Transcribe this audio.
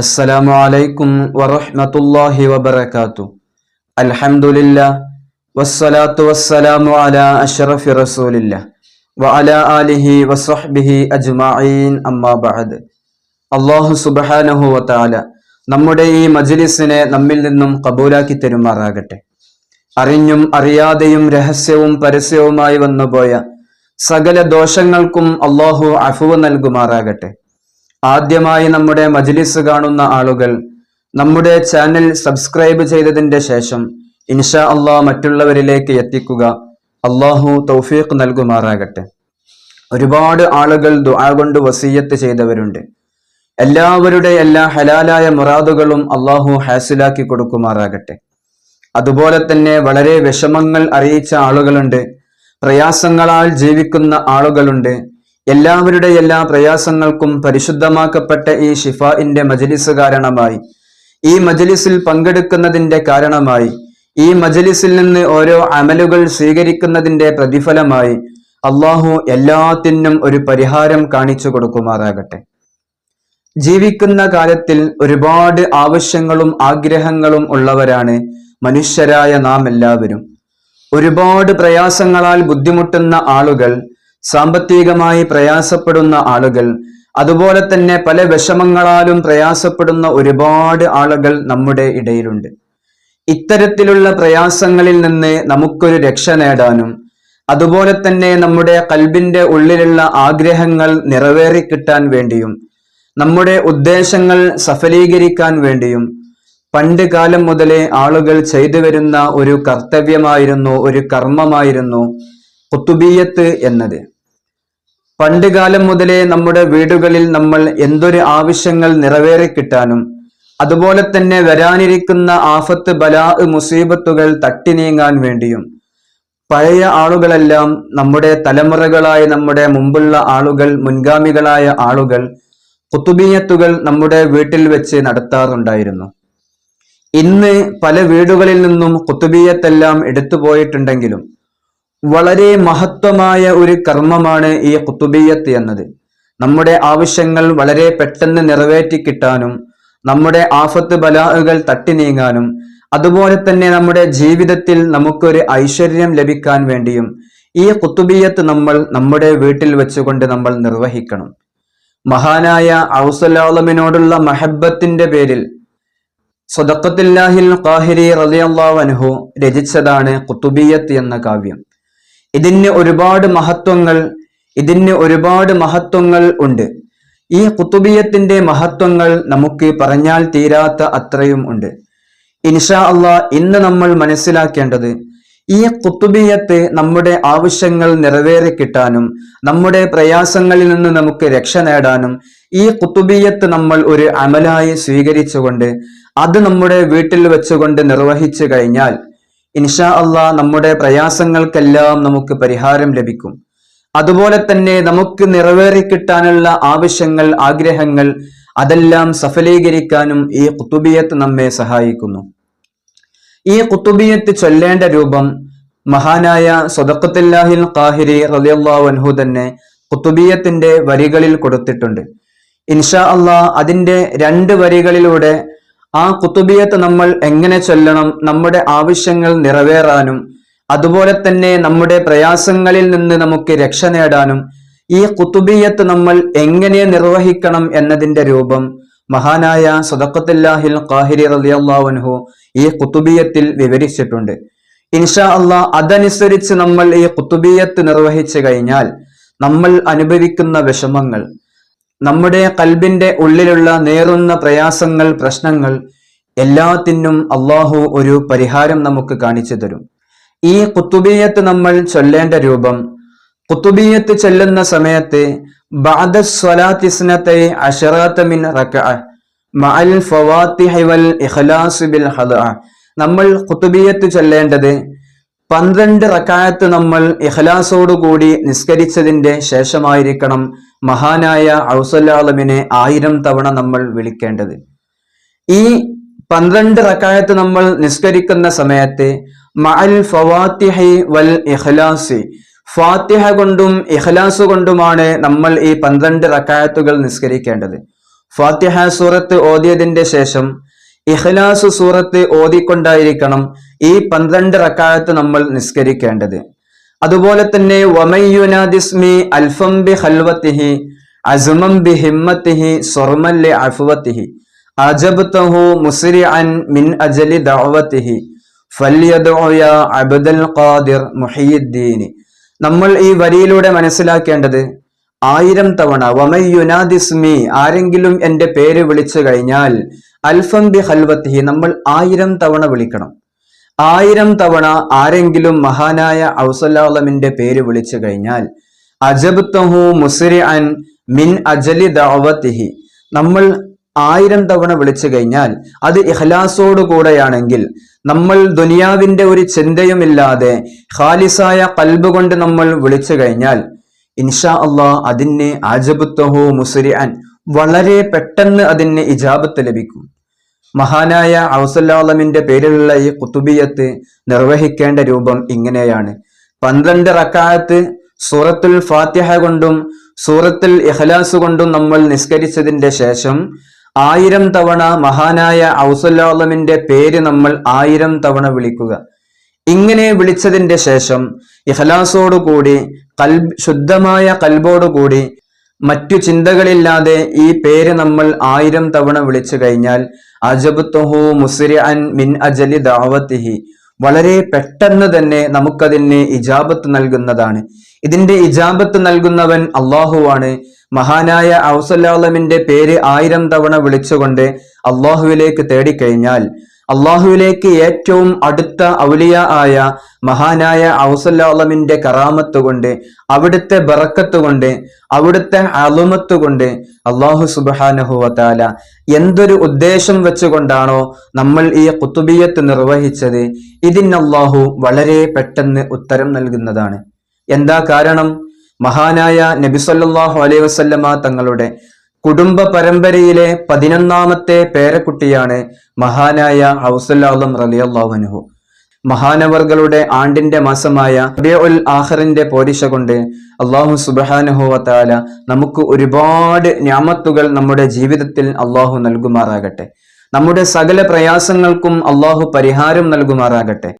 അസ്സലാമു അലൈക്കും വറഹ്മത്തുള്ളാഹി വബറകാതുഹു. അൽഹംദുലില്ലാഹ് വസ്സലാത്തു വസ്സലാമു അലാ അഷ്റഫി റസൂലില്ലാഹ് വഅലാ ആലിഹി വസ്വഹ്ബിഹി അജ്മഈൻ. അമ്മാ ബഅദ്. അല്ലാഹു സുബ്ഹാനഹു വതആല നമ്മുടെ ഈ മജ്ലിസിനെ നമ്മിൽ നിന്നും കബൂലാക്കി തരുമാറാകട്ടെ. അറിഞ്ഞും അറിയാതെയും രഹസ്യവും പരസ്യവുമായി വന്നുപോയ സകല ദോഷങ്ങൾക്കും അല്ലാഹു അഫ്വ് നൽകുമാറാകട്ടെ. ആദ്യമായി നമ്മുടെ മജ്ലിസ് കാണുന്ന ആളുകൾ നമ്മുടെ ചാനൽ സബ്സ്ക്രൈബ് ചെയ്തതിന്റെ ശേഷം ഇൻഷാ അല്ലാഹ് മറ്റുള്ളവരിലേക്ക് എത്തിക്കുക. അല്ലാഹു തൗഫീഖ് നൽകുമാറാകട്ടെ. ഒരുപാട് ആളുകൾ ദുആ കൊണ്ട് വസിയ്യത്ത് ചെയ്തവരുണ്ട്. എല്ലാവരുടെ എല്ലാ ഹലാലായ മുറാദുകളും അല്ലാഹു ഹാസിലാക്കി കൊടുക്കുമാറാകട്ടെ. അതുപോലെ തന്നെ വളരെ വിഷമങ്ങൾ അറിയിച്ച ആളുകളുണ്ട്, പ്രയാസങ്ങളാൽ ജീവിക്കുന്ന ആളുകളുണ്ട്. എല്ലാവരുടെ എല്ലാ പ്രയാസങ്ങൾക്കും പരിശുദ്ധമാക്കപ്പെട്ട ഈ ഷിഫാഇന്റെ മജ്ലിസ് കാരണമായി, ഈ മജ്ലിസിൽ പങ്കെടുക്കുന്നതിന്റെ കാരണമായി, ഈ മജ്ലിസിൽ നിന്ന് ഓരോ അമലുകൾ സ്വീകരിക്കുന്നതിന്റെ പ്രതിഫലമായി അള്ളാഹു എല്ലാത്തിനും ഒരു പരിഹാരം കാണിച്ചു കൊടുക്കുമാറാകട്ടെ. ജീവിക്കുന്ന കാലത്തിൽ ഒരുപാട് ആവശ്യങ്ങളും ആഗ്രഹങ്ങളും ഉള്ളവരാണ് മനുഷ്യരായ നാം എല്ലാവരും. ഒരുപാട് പ്രയാസങ്ങളാൽ ബുദ്ധിമുട്ടുന്ന ആളുകൾ, സാമ്പത്തികമായി പ്രയാസപ്പെടുന്ന ആളുകൾ, അതുപോലെ തന്നെ പല വിഷമങ്ങളാലും പ്രയാസപ്പെടുന്ന ഒരുപാട് ആളുകൾ നമ്മുടെ ഇടയിലുണ്ട്. ഇത്തരത്തിലുള്ള പ്രയാസങ്ങളിൽ നിന്ന് നമുക്കൊരു രക്ഷ നേടാനും അതുപോലെ തന്നെ നമ്മുടെ ഖൽബിന്റെ ഉള്ളിലുള്ള ആഗ്രഹങ്ങൾ നിറവേറിക്കിട്ടാൻ വേണ്ടിയും നമ്മുടെ ഉദ്ദേശങ്ങൾ സഫലീകരിക്കാൻ വേണ്ടിയും പണ്ട് കാലം മുതലേ ആളുകൾ ചെയ്തു വരുന്ന ഒരു കർത്തവ്യമായിരുന്നു, ഒരു കർമ്മമായിരുന്നു ഖുതുബിയ്യത്ത് എന്നത്. പണ്ട് കാലം മുതലേ നമ്മുടെ വീടുകളിൽ നമ്മൾ എന്തൊരു ആവശ്യങ്ങൾ നിറവേറിക്കിട്ടാനും അതുപോലെ തന്നെ വരാനിരിക്കുന്ന ആഫത്ത്, ബലാ, മുസീബത്തുകൾ തട്ടി നീങ്ങാൻ വേണ്ടിയും പഴയ ആളുകളെല്ലാം, നമ്മുടെ തലമുറകളായ നമ്മുടെ മുമ്പുള്ള ആളുകൾ, മുൻഗാമികളായ ആളുകൾ ഖുതുബിയ്യത്തുകൾ നമ്മുടെ വീട്ടിൽ വെച്ച് നടത്താറുണ്ടായിരുന്നു. ഇന്ന് പല വീടുകളിൽ നിന്നും ഖുതുബിയ്യത്തെല്ലാം എടുത്തു പോയിട്ടുണ്ടെങ്കിലും വളരെ മഹത്വമായ ഒരു കർമ്മമാണ് ഈ ഖുതുബിയ്യത്ത് എന്നത്. നമ്മുടെ ആവശ്യങ്ങൾ വളരെ പെട്ടെന്ന് നിറവേറ്റി കിട്ടാനും നമ്മുടെ ആഫത്ത് ബലാഹുകൾ തട്ടി നീങ്ങാനും അതുപോലെ തന്നെ നമ്മുടെ ജീവിതത്തിൽ നമുക്കൊരു ഐശ്വര്യം ലഭിക്കാൻ വേണ്ടിയും ഈ ഖുതുബിയ്യത്ത് നമ്മൾ നമ്മുടെ വീട്ടിൽ വെച്ചുകൊണ്ട് നമ്മൾ നിർവഹിക്കണം. മഹാനായ ഔസുൽ-ആളമിനോടുള്ള മഹബ്ബത്തിന്റെ പേരിൽ സ്വദഖത്തുല്ലാഹിൽ ഖാഹിരി റളിയല്ലാഹു അൻഹു രചിച്ചതാണ് ഖുതുബിയ്യത്ത് എന്ന കാവ്യം. ഇതിന് ഒരുപാട് മഹത്വങ്ങൾ ഉണ്ട്. ഈ ഖുതുബിയ്യത്തിന്റെ മഹത്വങ്ങൾ നമുക്ക് പറഞ്ഞാൽ തീരാത്ത അത്രയും ഉണ്ട്. ഇൻഷാ അല്ലാഹ് ഇന്ന് നമ്മൾ മനസ്സിലാക്കേണ്ടത്, ഈ ഖുതുബിയ്യത്ത് നമ്മുടെ ആവശ്യങ്ങൾ നിറവേറി കിട്ടാനും നമ്മുടെ പ്രയാസങ്ങളിൽ നിന്ന് നമുക്ക് രക്ഷ നേടാനും ഈ ഖുതുബിയ്യത്ത് നമ്മൾ ഒരു അമലായി സ്വീകരിച്ചുകൊണ്ട് അത് നമ്മുടെ വീട്ടിൽ വെച്ചുകൊണ്ട് നിർവഹിച്ചു കഴിഞ്ഞാൽ ഇൻഷാ അല്ലാഹ് നമ്മുടെ പ്രയാസങ്ങൾക്കെല്ലാം നമുക്ക് പരിഹാരം ലഭിക്കും. അതുപോലെ തന്നെ നമുക്ക് നിറവേറി കിട്ടാനുള്ള ആവശ്യങ്ങൾ, ആഗ്രഹങ്ങൾ അതെല്ലാം സഫലീകരിക്കാനും ഈ ഖുതുബിയ്യത്ത് നമ്മെ സഹായിക്കുന്നു. ഈ ഖുതുബിയ്യത്ത് ചൊല്ലേണ്ട രൂപം മഹാനായ സ്വദഖത്തുല്ലാഹിൽ ഖാഹിരി റളിയല്ലാഹു അൻഹു തന്നെ ഖുതുബിയ്യത്തിന്റെ വരികളിൽ കൊടുത്തിട്ടുണ്ട്. ഇൻഷാ അല്ലാഹ് അതിന്റെ 2 വരികളിലൂടെ ആ ഖുതുബിയ്യത്ത് നമ്മൾ എങ്ങനെ ചൊല്ലണം, നമ്മുടെ ആവശ്യങ്ങൾ നിറവേറാനും അതുപോലെ തന്നെ നമ്മുടെ പ്രയാസങ്ങളിൽ നിന്ന് നമുക്ക് രക്ഷ നേടാനും ഈ ഖുതുബിയ്യത്ത് നമ്മൾ എങ്ങനെ നിർവഹിക്കണം എന്നതിന്റെ രൂപം മഹാനായ സ്വദഖത്തുല്ലാഹിൽ ഖാഹിരി റളിയല്ലാഹു അൻഹു ഈ ഖുതുബിയ്യത്തിൽ വിവരിച്ചിട്ടുണ്ട്. ഇൻഷാ അല്ലാഹ് അതനുസരിച്ച് നമ്മൾ ഈ ഖുതുബിയ്യത്ത് നിർവഹിച്ചു കഴിഞ്ഞാൽ നമ്മൾ അനുഭവിക്കുന്ന വിഷമങ്ങൾ, നമ്മുടെ ഖൽബിന്റെ ഉള്ളിലുള്ള നേറുന്ന പ്രയാസങ്ങൾ, പ്രശ്നങ്ങൾ എല്ലാത്തിനും അല്ലാഹു ഒരു പരിഹാരം നമുക്ക് കാണിച്ചു തരും. ഈ ഖുതുബിയ്യത്ത് നമ്മൾ ചൊല്ലേണ്ട രൂപം, ഖുതുബിയ്യത്ത് ചൊല്ലുന്ന സമയത്ത് ബഅദ സ്വലാത്തി ഇസ്നതൈ അശറത മിൻ റക്അ മഅൽ ഫവാത്തിഹി വൽ ഇഖ്ലാസ് ബിൽ ഹദഅ. നമ്മൾ ഖുതുബിയ്യത്ത് ചൊല്ലേണ്ടത് 12 റക്അത്ത് നമ്മൾ ഇഖ്ലാസോട് കൂടി നിസ്കരിച്ചതിന്റെ ശേഷമായിരിക്കണം മഹാനായ ഔസുൽ-ആളമിനെ 1000 തവണ നമ്മൾ വിളിക്കേണ്ടത്. ഈ 12 റക്അത്ത് നമ്മൾ നിസ്കരിക്കുന്ന സമയത്ത് മഅൽ ഫവാത്തിഹി വൽ ഇഖ്ലാസി, ഫാത്തിഹ കൊണ്ടും ഇഖ്ലാസ് കൊണ്ടുമാണ് നമ്മൾ ഈ 12 റക്അത്തുകൾ നിസ്കരിക്കേണ്ടത്. ഫാത്തിഹ സൂറത്ത് ഓതിയതിന്റെ ശേഷം ഇഖ്ലാസ് സൂറത്ത് ഓതിക്കൊണ്ടായിരിക്കണം ഈ 12 റക്അത്ത് നമ്മൾ നിസ്കരിക്കേണ്ടത്. അതുപോലെ തന്നെ വമയ്യുനാദിസ്മി അൽഫം ബി ഖൽവതിഹി അസ്മം ബി ഹിമ്മതിഹി സർമൻ ലി അഫ്വതിഹി അജബ്തഹു മുസ്രിഅൻ മിൻ അജലി ദഅവതിഹി ഫല്യദ്ഉ യാ അബ്ദൽ ഖാദിർ മുഹിയുദ്ദീൻ. നമ്മൾ ഈ വരിയിലൂടെ മനസ്സിലാക്കേണ്ടത് 1000 തവണ വമയ്യുനാദിസ്മി, ആരെങ്കിലും എന്റെ പേര് വിളിച്ചു കഴിഞ്ഞാൽ അൽഫം ബി ഖൽവതിഹി, നമ്മൾ 1000 തവണ വിളിക്കണം. 1000 തവണ ആരെങ്കിലും മഹാനായ ഔസല്ലാമിന്റെ പേര് വിളിച്ചു കഴിഞ്ഞാൽ അജബ്തഹു മുസ്രിഅൻ മിൻ അജലി ദഅവതിഹി, നമ്മൾ 1000 തവണ വിളിച്ചു കഴിഞ്ഞാൽ അത് ഇഖ്ലാസോട് കൂടെയാണെങ്കിൽ, നമ്മൾ ദുനിയാവിന്റെ ഒരു ചിന്തയുമില്ലാതെ ഖാലിസായ ഖൽബ് കൊണ്ട് നമ്മൾ വിളിച്ചു കഴിഞ്ഞാൽ ഇൻഷാ അല്ലാഹ് അതിന് അജബ്തഹു മുസ്രിഅൻ, വളരെ പെട്ടെന്ന് അതിന് ഇജാബത്ത് ലഭിക്കും. മഹാനായ ഔസല്ലാമിന്റെ പേരിലുള്ള ഈ ഖുതുബിയത്ത് നിർവഹിക്കേണ്ട രൂപം ഇങ്ങനെയാണ്. 12 റക്അത്ത് സൂറത്തുൽ ഫാത്തിഹ കൊണ്ടും സൂറത്തുൽ ഇഖ്ലാസ് കൊണ്ടും നമ്മൾ നിസ്കരിച്ചതിന്റെ ശേഷം 1000 തവണ മഹാനായ ഔസല്ലാമിന്റെ പേര് നമ്മൾ 1000 തവണ വിളിക്കുക. ഇങ്ങനെ വിളിച്ചതിന്റെ ശേഷം ഇഖ്ലാസോടുകൂടി ശുദ്ധമായ കൽബോടുകൂടി മറ്റു ചിന്തകളില്ലാതെ ഈ പേര് നമ്മൾ 1000 തവണ വിളിച്ചു കഴിഞ്ഞാൽ അജബ്തുഹു മുസ്രിഅൻ മിൻ അജലി ദഅവതിഹി, വളരെ പെട്ടെന്ന് തന്നെ നമുക്കതിന് ഇജാബത്ത് നൽകുന്നതാണ്. ഇതിന്റെ ഇജാബത്ത് നൽകുന്നവൻ അള്ളാഹുവാണ്. മഹാനായ ഔസല്ലാമിന്റെ പേര് 1000 തവണ വിളിച്ചുകൊണ്ട് അള്ളാഹുവിലേക്ക് തേടിക്കഴിഞ്ഞാൽ അള്ളാഹുവിലേക്ക് ഏറ്റവും അടുത്ത ഔലിയ ആയ മഹാനായ ഔസല്ലാമിന്റെ കറാമത്ത് കൊണ്ട്, അവിടുത്തെ ബറക്കത്ത് കൊണ്ട്, അവിടുത്തെ അളുമത്ത് കൊണ്ട് അള്ളാഹു സുബ്ഹാനഹു വ തആല എന്തൊരു ഉദ്ദേശം വെച്ചുകൊണ്ടാണോ നമ്മൾ ഈ ഖുതുബിയത്ത് നിർവഹിച്ചത്, ഇതിന് അള്ളാഹു വളരെ പെട്ടെന്ന് ഉത്തരം നൽകുന്നതാണ്. എന്താ കാരണം? മഹാനായ നബി സല്ലല്ലാഹു അലൈഹി വസല്ലമ തങ്ങളുടെ കുടുംബ പരമ്പരയിലെ 11ാമത്തെ പേരക്കുട്ടിയാണ് മഹാനായ ഔസല്ലാം റളിയല്ലാഹു അൻഹു. മഹാനവർകളുടെ ആണ്ടിന്റെ മാസമായ റബീഉൽ ആഖിറിന്റെ പോരിശ കൊണ്ട് അള്ളാഹു സുബ്ഹാനഹു വ തആല നമുക്ക് ഒരുപാട് നിഅമത്തുകൾ നമ്മുടെ ജീവിതത്തിൽ അള്ളാഹു നൽകുമാറാകട്ടെ. നമ്മുടെ സകല പ്രയാസങ്ങൾക്കും അള്ളാഹു പരിഹാരം നൽകുമാറാകട്ടെ.